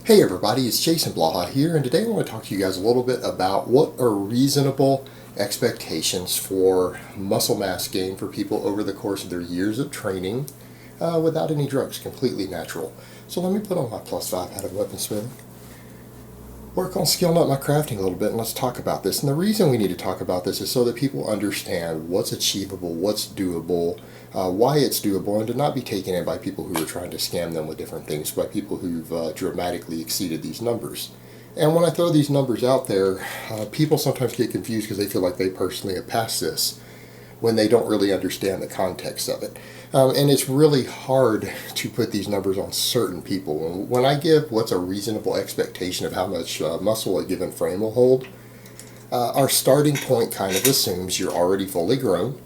Hey everybody, it's Jason Blaha here, and today I want to talk to you guys a little bit about what are reasonable expectations for muscle mass gain for people over the course of their years of training without any drugs, completely natural. So let me put on my +5 hat of weaponsmithing, work on skilling up my crafting a little bit, and let's talk about this. And the reason we need to talk about this is so that people understand what's achievable, what's doable, why it's doable, and to not be taken in by people who are trying to scam them with different things, by people who've dramatically exceeded these numbers. And when I throw these numbers out there, people sometimes get confused because they feel like they personally have passed this when they don't really understand the context of it. And it's really hard to put these numbers on certain people. When I give what's a reasonable expectation of how much muscle a given frame will hold, our starting point kind of assumes you're already fully grown,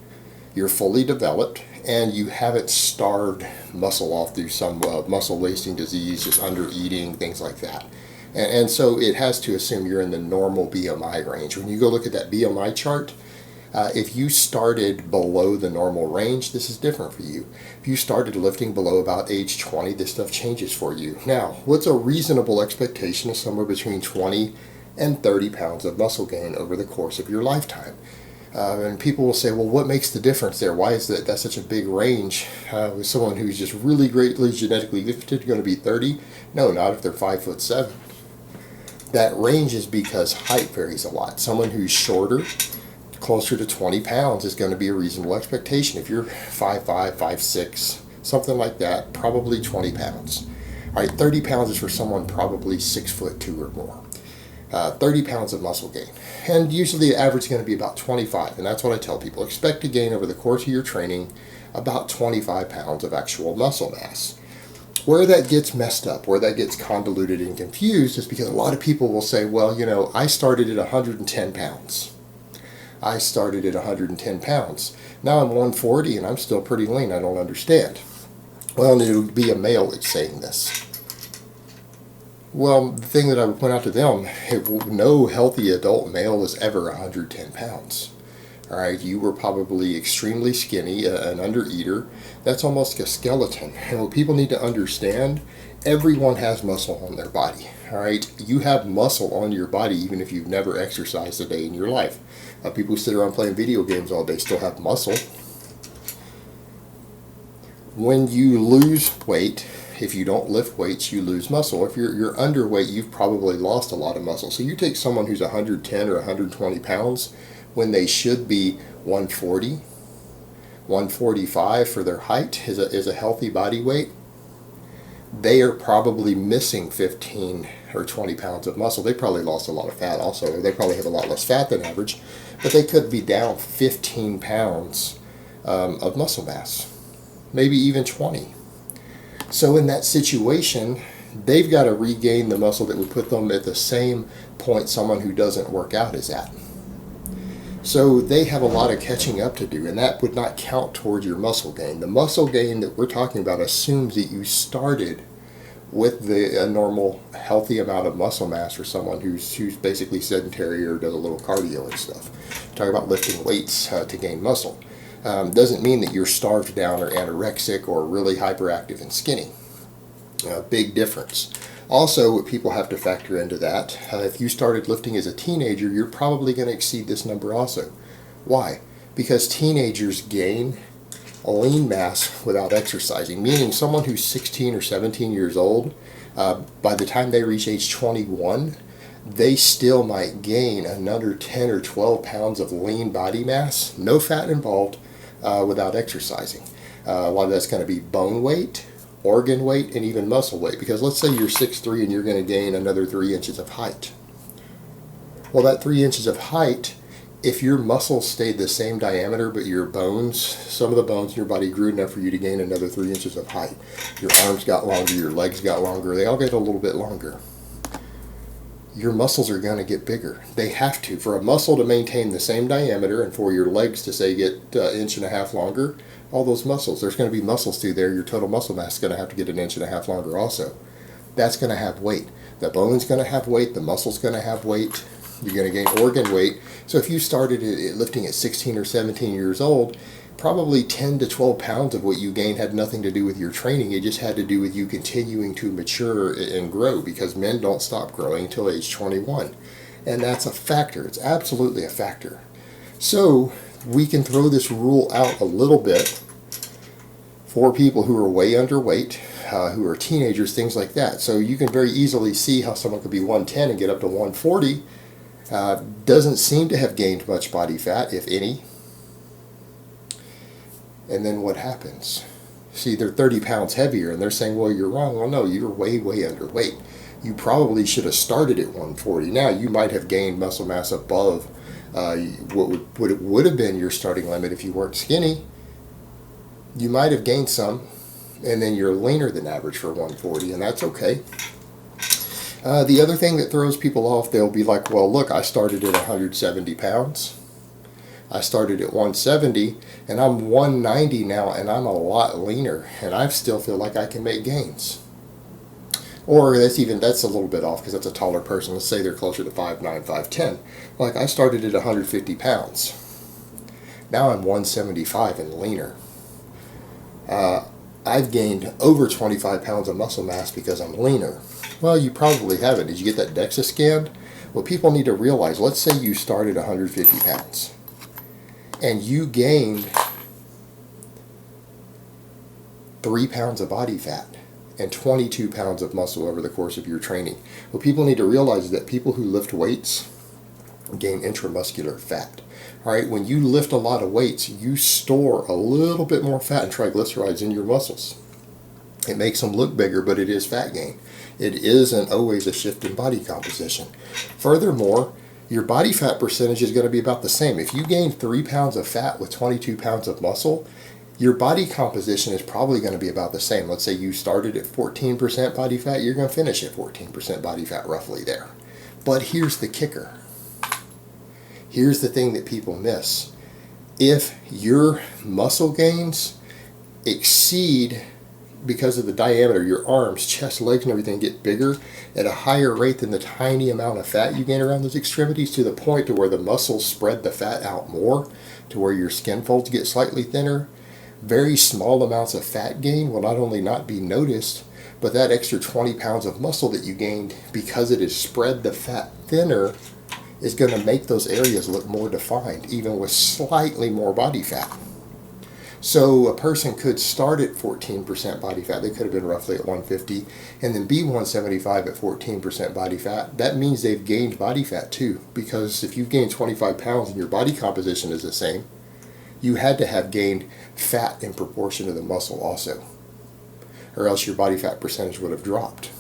you're fully developed, and you haven't starved muscle off through some muscle wasting disease, just under eating, things like that. And so it has to assume you're in the normal BMI range. When you go look at that BMI chart, if you started below the normal range, this is different for you. If you started lifting below about age 20, this stuff changes for you. Now, what's a reasonable expectation of somewhere between 20 and 30 pounds of muscle gain over the course of your lifetime? And people will say, well, what makes the difference there? Why is that's such a big range? With someone who's just really greatly genetically gifted going to be 30? No, not if they're 5'7". That range is because height varies a lot. Someone who's shorter, closer to 20 pounds is going to be a reasonable expectation. If you're 5'5", 5'6", something like that, probably 20 pounds. All right, 30 pounds is for someone probably 6'2" or more. 30 pounds of muscle gain. And usually the average is going to be about 25, and that's what I tell people. Expect to gain over the course of your training about 25 pounds of actual muscle mass. Where that gets messed up, where that gets convoluted and confused is because a lot of people will say, well, I started at 110 pounds. I started at 110 pounds. Now I'm 140 and I'm still pretty lean. I don't understand. Well, it would be a male that's saying this. Well, the thing that I would point out to them, no healthy adult male is ever 110 pounds. All right, you were probably extremely skinny, an undereater. That's almost like a skeleton. And what people need to understand, everyone has muscle on their body. All right, you have muscle on your body even if you've never exercised a day in your life. People who sit around playing video games all day still have muscle. When you lose weight, if you don't lift weights, you lose muscle. If you're underweight, you've probably lost a lot of muscle. So you take someone who's 110 or 120 pounds when they should be 140, 145 for their height is a healthy body weight. They are probably missing 15 or 20 pounds of muscle. They probably lost a lot of fat also. They probably have a lot less fat than average, but they could be down 15 pounds of muscle mass, maybe even 20. So in that situation, they've got to regain the muscle that would put them at the same point someone who doesn't work out is at. So they have a lot of catching up to do, and that would not count towards your muscle gain. The muscle gain that we're talking about assumes that you started with a normal, healthy amount of muscle mass for someone who's basically sedentary or does a little cardio and stuff. Talk about lifting weights to gain muscle. Doesn't mean that you're starved down or anorexic or really hyperactive and skinny. Big difference. Also, what people have to factor into that, if you started lifting as a teenager, you're probably going to exceed this number also. Why? Because teenagers gain a lean mass without exercising, meaning someone who's 16 or 17 years old, by the time they reach age 21, they still might gain another 10 or 12 pounds of lean body mass, no fat involved, without exercising. A lot of that's going to be bone weight, organ weight, and even muscle weight, because let's say you're 6'3" and you're going to gain another 3 inches of height. Well, that 3 inches of height, if your muscles stayed the same diameter but your bones, some of the bones in your body grew enough for you to gain another 3 inches of height. Your arms got longer, your legs got longer, they all get a little bit longer. Your muscles are going to get bigger. They have to. For a muscle to maintain the same diameter and for your legs to, say, get 1.5 inches longer, all those muscles, there's going to be muscles through there. Your total muscle mass is going to have to get 1.5 inches longer also. That's going to have weight. The bone's going to have weight. The muscle's going to have weight. You're going to gain organ weight. So if you started lifting at 16 or 17 years old, probably 10 to 12 pounds of what you gained had nothing to do with your training. It just had to do with you continuing to mature and grow, because men don't stop growing until age 21. And that's a factor. It's absolutely a factor. So we can throw this rule out a little bit for people who are way underweight, who are teenagers, things like that. So you can very easily see how someone could be 110 and get up to 140, doesn't seem to have gained much body fat, if any. And then what happens? See, they're 30 pounds heavier, and they're saying, well, you're wrong. Well, no, you're way, way underweight. You probably should have started at 140. Now, you might have gained muscle mass above what it would have been your starting limit if you weren't skinny. You might have gained some, and then you're leaner than average for 140, and that's okay. The other thing that throws people off, they'll be like, well, look, I started at 170 pounds. I started at 170, and I'm 190 now, and I'm a lot leaner, and I still feel like I can make gains. Or that's a a little bit off, because that's a taller person. Let's say they're closer to 5'9", 5'10". Like, I started at 150 pounds. Now I'm 175 and leaner. I've gained over 25 pounds of muscle mass because I'm leaner. Well, you probably haven't. Did you get that DEXA scanned? Well, people need to realize, let's say you started 150 pounds and you gained 3 pounds of body fat and 22 pounds of muscle over the course of your training. What people need to realize is that people who lift weights gain intramuscular fat. All right, when you lift a lot of weights, you store a little bit more fat and triglycerides in your muscles. It makes them look bigger, but it is fat gain. It isn't always a shift in body composition. Furthermore, your body fat percentage is going to be about the same. If you gain 3 pounds of fat with 22 pounds of muscle, your body composition is probably going to be about the same. Let's say you started at 14% body fat, you're going to finish at 14% body fat, roughly there. But here's the kicker. Here's the thing that people miss. If your muscle gains exceed, because of the diameter, your arms, chest, legs, and everything get bigger at a higher rate than the tiny amount of fat you gain around those extremities, to the point to where the muscles spread the fat out more, to where your skin folds get slightly thinner, very small amounts of fat gain will not only not be noticed, but that extra 20 pounds of muscle that you gained, because it has spread the fat thinner, is going to make those areas look more defined, even with slightly more body fat. So a person could start at 14% body fat. They could have been roughly at 150, and then be 175 at 14% body fat. That means they've gained body fat too, because if you've gained 25 pounds and your body composition is the same, you had to have gained fat in proportion to the muscle also, or else your body fat percentage would have dropped.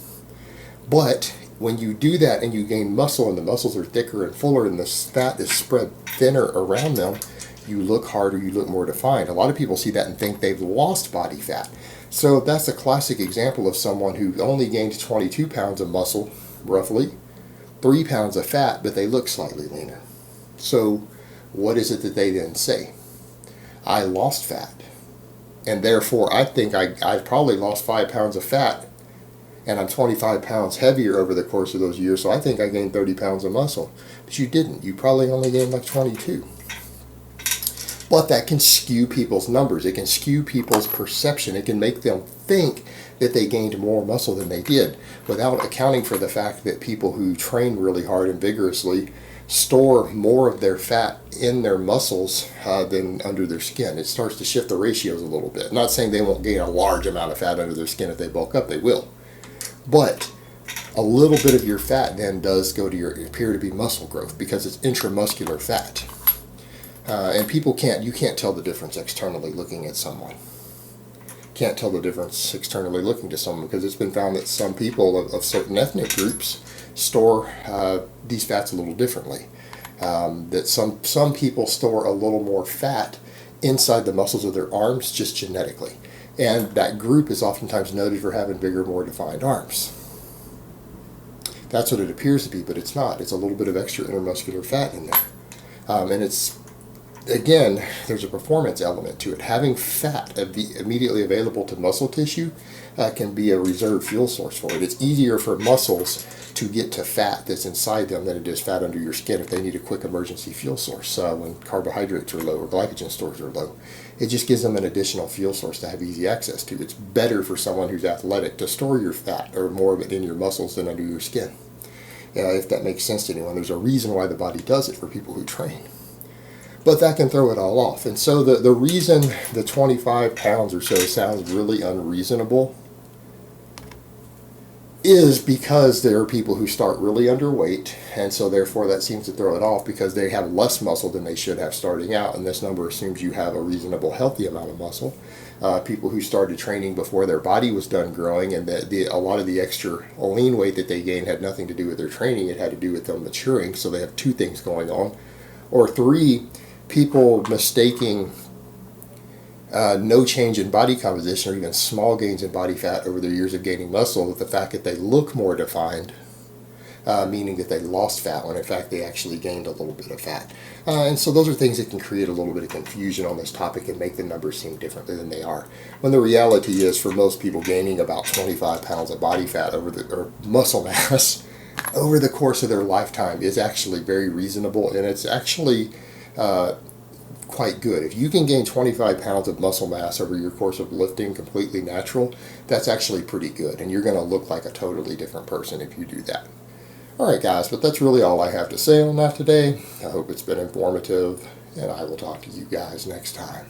But when you do that and you gain muscle, and the muscles are thicker and fuller and the fat is spread thinner around them, you look harder, you look more defined. A lot of people see that and think they've lost body fat. So that's a classic example of someone who only gained 22 pounds of muscle, roughly, 3 pounds of fat, but they look slightly leaner. So what is it that they then say? I lost fat, and therefore I think I've probably lost 5 pounds of fat, and I'm 25 pounds heavier over the course of those years, so I think I gained 30 pounds of muscle. But you didn't. You probably only gained like 22. But that can skew people's numbers. It can skew people's perception. It can make them think that they gained more muscle than they did, without accounting for the fact that people who train really hard and vigorously store more of their fat in their muscles than under their skin. It starts to shift the ratios a little bit. I'm not saying they won't gain a large amount of fat under their skin if they bulk up. They will. But a little bit of your fat then does go to appear to be muscle growth, because it's intramuscular fat. And you can't tell the difference externally looking at someone. Can't tell the difference externally looking to someone, because it's been found that some people of certain ethnic groups store these fats a little differently. That some people store a little more fat inside the muscles of their arms just genetically. And that group is oftentimes noted for having bigger, more defined arms. That's what it appears to be, but it's not. It's a little bit of extra intermuscular fat in there. And it's again, there's a performance element to it. Having fat immediately available to muscle tissue can be a reserve fuel source for it. It's easier for muscles to get to fat that's inside them than it is fat under your skin if they need a quick emergency fuel source when carbohydrates are low or glycogen stores are low. It just gives them an additional fuel source to have easy access to. It's better for someone who's athletic to store your fat or more of it in your muscles than under your skin. If that makes sense to anyone, there's a reason why the body does it for people who train. But that can throw it all off. And so the reason the 25 pounds or so sounds really unreasonable is because there are people who start really underweight, and so therefore that seems to throw it off because they have less muscle than they should have starting out, and this number assumes you have a reasonable, healthy amount of muscle. People who started training before their body was done growing, and a lot of the extra lean weight that they gained had nothing to do with their training, it had to do with them maturing, so they have two things going on. Or three, people mistaking no change in body composition or even small gains in body fat over their years of gaining muscle with the fact that they look more defined, meaning that they lost fat when in fact they actually gained a little bit of fat. And so those are things that can create a little bit of confusion on this topic and make the numbers seem differently than they are. When the reality is for most people gaining about 25 pounds of body fat or muscle mass over the course of their lifetime is actually very reasonable, and it's actually quite good. If you can gain 25 pounds of muscle mass over your course of lifting completely natural, that's actually pretty good, and you're going to look like a totally different person if you do that. Alright guys, but that's really all I have to say on that today. I hope it's been informative, and I will talk to you guys next time.